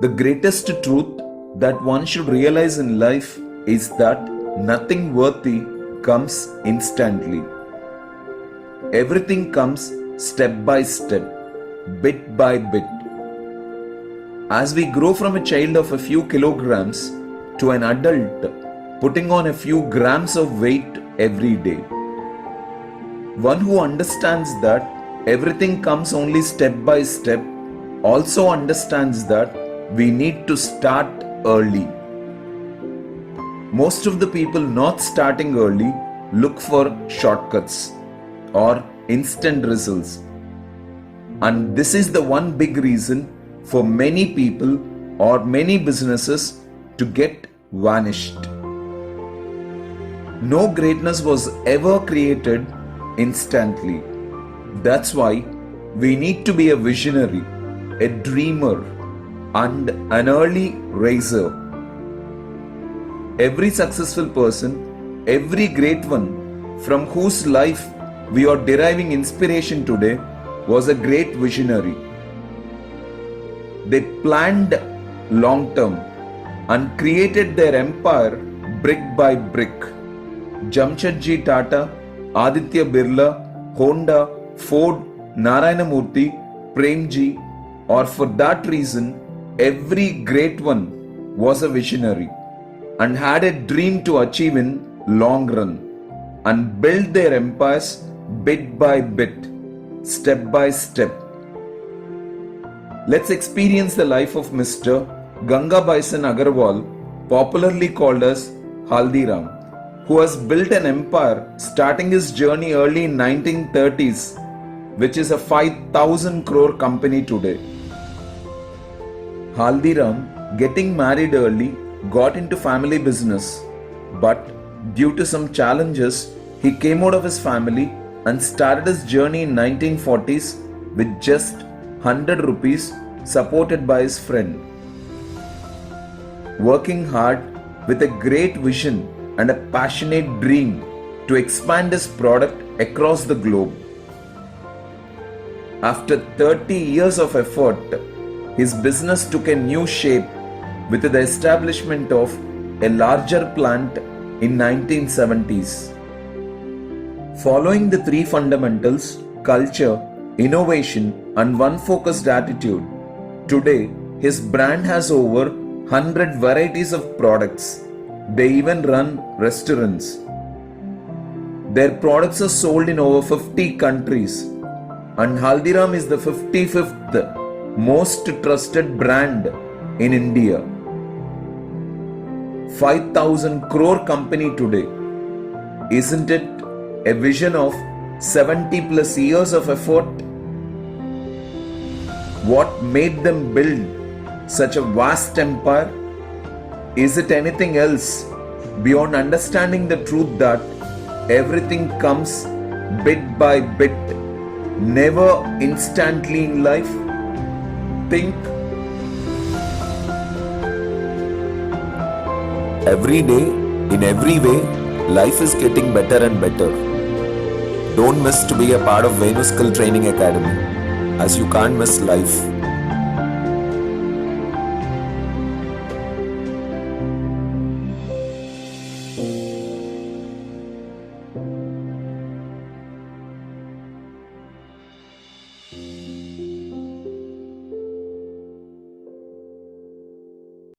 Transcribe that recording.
The greatest truth that one should realize in life is that nothing worthy comes instantly. Everything comes step by step, bit by bit. As we grow from a child of a few kilograms to an adult putting on a few grams of weight every day, one who understands that everything comes only step by step also understands that we need to start early. Most of the people not starting early look for shortcuts or instant results. And this is the one big reason for many people or many businesses to get vanished. No greatness was ever created instantly. That's why we need to be a visionary, a dreamer, and an early riser. Every successful person, every great one from whose life we are deriving inspiration today was a great visionary. They planned long term and created their empire brick by brick. Jamshedji Tata, Aditya Birla, Honda, Ford, Narayana Murthy, Premji, or for that reason, every great one was a visionary and had a dream to achieve in long run and build their empires bit by bit, step by step. Let's experience the life of Mr. Ganga Bison Agarwal, popularly called as Haldiram, who has built an empire starting his journey early in 1930s, which is a 5,000 crore company today. Haldiram, getting married early, got into family business, but due to some challenges, he came out of his family and started his journey in 1940s with just 100 rupees supported by his friend. Working hard with a great vision and a passionate dream to expand his product across the globe. After 30 years of effort, his business took a new shape with the establishment of a larger plant in 1970s. Following the three fundamentals, culture, innovation, and one focused attitude, today his brand has over 100 varieties of products. They even run restaurants. Their products are sold in over 50 countries, and Haldiram is the 55th most trusted brand in India. 5,000 crore company today. Isn't it a vision of 70 plus years of effort? What made them build such a vast empire? Is it anything else beyond understanding the truth that everything comes bit by bit, never instantly in life? Think. Every day, in every way, life is getting better and better. Don't miss to be a part of Venus Skill Training Academy, as you can't miss life.